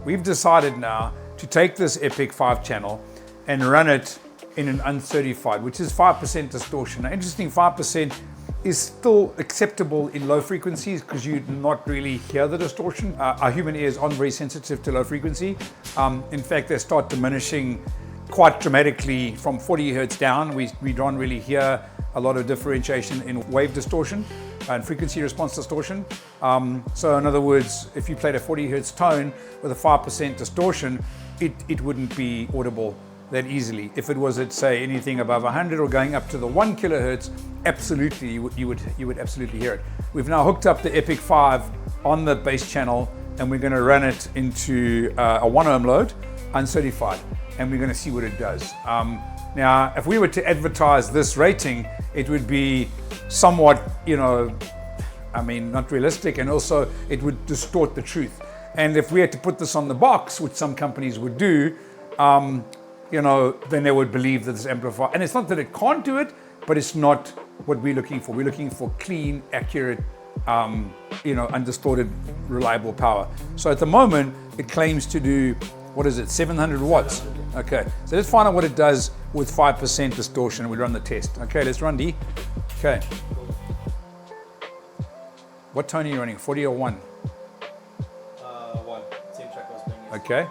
we've decided now to take this EPIC 5-channel and run it in an uncertified, which is 5% distortion. Now, interesting, 5% is still acceptable in low frequencies because you not really hear the distortion. Our human ears aren't very sensitive to low frequency. In fact, they start diminishing quite dramatically from 40 hertz down. We don't really hear a lot of differentiation in wave distortion and frequency response distortion. So in other words, if you played a 40 hertz tone with a 5% distortion, it wouldn't be audible that easily. If it was at, say, anything above 100 or going up to the 1 kilohertz, absolutely, you would absolutely hear it. We've now hooked up the EPIC 5 on the bass channel, and we're going to run it into a 1 ohm load, uncertified, and we're going to see what it does. Now, if we were to advertise this rating, it would be somewhat, not realistic, and also it would distort the truth. And if we had to put this on the box, which some companies would do, then they would believe that this amplifier, and it's not that it can't do it, but it's not what we're looking for. We're looking for clean, accurate, undistorted, reliable power. So at the moment, it claims to do, 700 watts? Okay, so let's find out what it does with 5% distortion. We run the test. Okay, let's run D. Okay. What tone are you running, 40 or 1? 1, same track I was playing. Okay.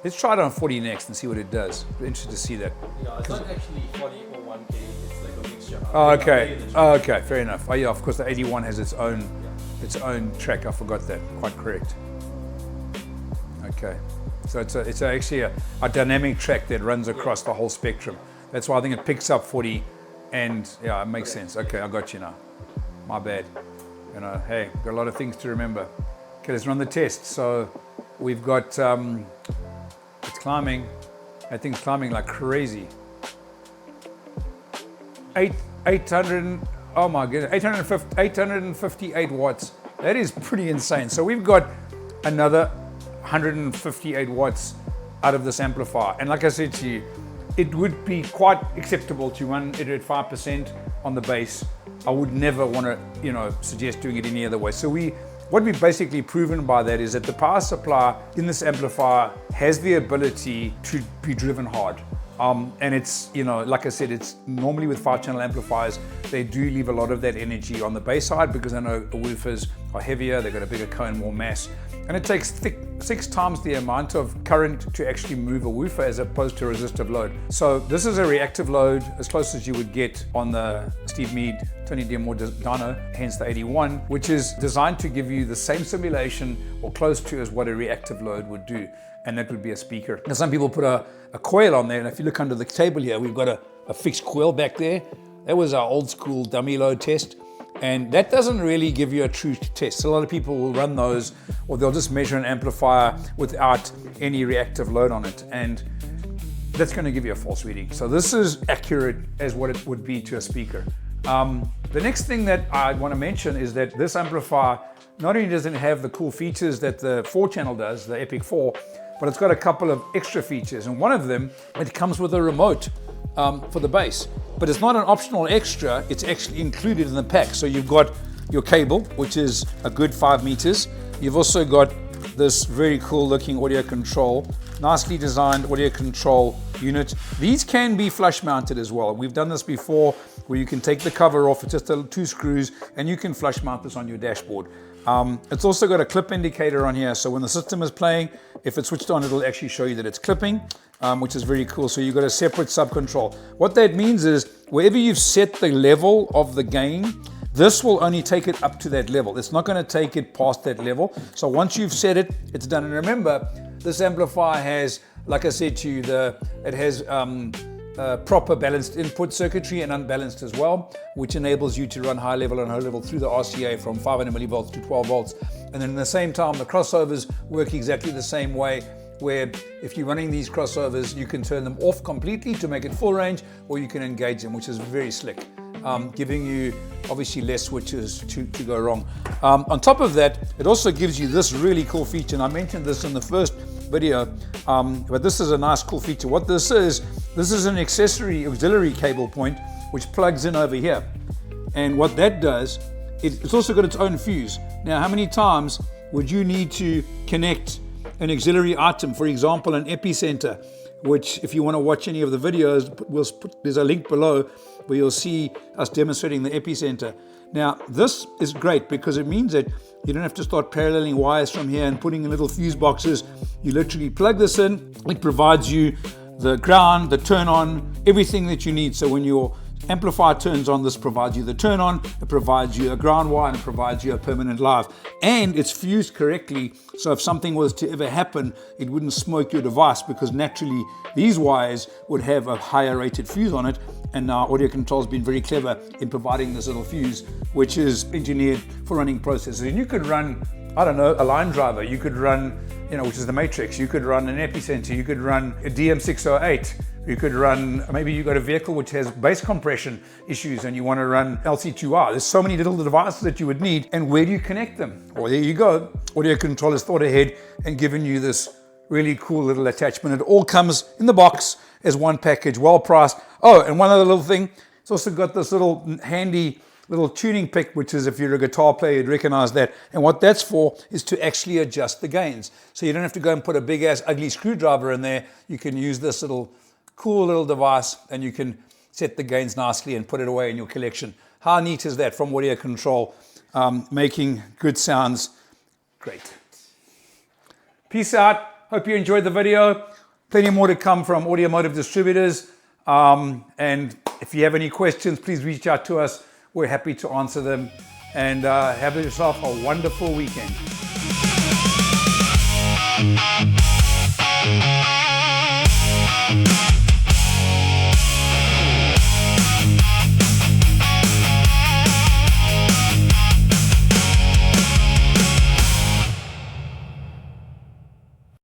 Let's try it on 40 next and see what it does. We're interested to see that. Yeah, it's not actually 40 or 1K, it's like a mixture. Oh, okay. Oh, okay, fair enough. Oh, yeah, of course, the AD-1 has its own track. I forgot that. Quite correct. Okay. So it's actually a dynamic track that runs across the whole spectrum. That's why I think it picks up 40, and yeah, it makes sense. Okay, I got you now. My bad. Hey, got a lot of things to remember. Okay, let's run the test. So we've got, it's climbing. That thing's climbing like crazy. 800, oh my goodness, 858 watts. That is pretty insane. So we've got another 158 watts out of this amplifier. And like I said to you, it would be quite acceptable to run it at 5% on the bass. I would never want to, suggest doing it any other way. So what we've basically proven by that is that the power supply in this amplifier has the ability to be driven hard. And it's, like I said, it's normally with 5-channel amplifiers, they do leave a lot of that energy on the bass side because I know the woofers are heavier, they've got a bigger cone, more mass. And it takes 6 times the amount of current to actually move a woofer as opposed to a resistive load. So this is a reactive load as close as you would get on the Steve Mead, Tony Diamore Dyno, hence the AD-1, which is designed to give you the same simulation or close to as what a reactive load would do. And that would be a speaker. Now some people put a coil on there, and if you look under the table here, we've got a fixed coil back there. That was our old school dummy load test. And that doesn't really give you a true test. A lot of people will run those, or they'll just measure an amplifier without any reactive load on it. And that's going to give you a false reading. So this is accurate as what it would be to a speaker. The next thing that I want to mention is that this amplifier not only doesn't have the cool features that the 4-channel does, the EPIC 4, but it's got a couple of extra features. And one of them, it comes with a remote for the bass. But it's not an optional extra, it's actually included in the pack. So you've got your cable, which is a good 5 meters. You've also got this very cool looking audio control, nicely designed audio control unit. These can be flush mounted as well. We've done this before where you can take the cover off, it's just 2 screws, and you can flush mount this on your dashboard. It's also got a clip indicator on here, so when the system is playing, if it's switched on, it'll actually show you that it's clipping, which is very cool. So you've got a separate sub-control. What that means is, wherever you've set the level of the gain, this will only take it up to that level. It's not going to take it past that level. So once you've set it, it's done. And remember, this amplifier has, like I said to you, it has proper balanced input circuitry and unbalanced as well, which enables you to run high level and low level through the RCA from 500 millivolts to 12 volts. And then at the same time, the crossovers work exactly the same way, where if you're running these crossovers, you can turn them off completely to make it full range, or you can engage them, which is very slick, giving you obviously less switches to go wrong. On top of that, it also gives you this really cool feature, and I mentioned this in the first video, but this is a nice cool feature. What this is an auxiliary cable point which plugs in over here, and what that does, it's also got its own fuse. Now, how many times would you need to connect an auxiliary item, for example, an epicenter, which if you want to watch any of the videos, there's a link below where you'll see us demonstrating the epicenter. Now, this is great because it means that you don't have to start paralleling wires from here and putting in little fuse boxes. You literally plug this in. It provides you the ground, the turn on, everything that you need. So when your amplifier turns on, this provides you the turn on, it provides you a ground wire, and it provides you a permanent live. And it's fused correctly, so if something was to ever happen, it wouldn't smoke your device, because naturally these wires would have a higher rated fuse on it. And now AudioControl has been very clever in providing this little fuse, which is engineered for running processors. And you could run, I don't know, a line driver, you could run, which is the matrix, you could run an epicenter, you could run a DM608, you could run, maybe you got a vehicle which has bass compression issues and you want to run LC2R. There's so many little devices that you would need, and where do you connect them? Well, there you go. AudioControl has thought ahead and given you this really cool little attachment. It all comes in the box as one package, well priced. Oh, and one other little thing, it's also got this little handy little tuning pick, which is, if you're a guitar player, you'd recognize that. And what that's for is to actually adjust the gains. So you don't have to go and put a big ass ugly screwdriver in there. You can use this little cool little device and you can set the gains nicely and put it away in your collection. How neat is that from AudioControl, making good sounds great. Peace out. Hope you enjoyed the video. Plenty more to come from Automotive Distributors. And if you have any questions, please reach out to us. We're happy to answer them. And have yourself a wonderful weekend.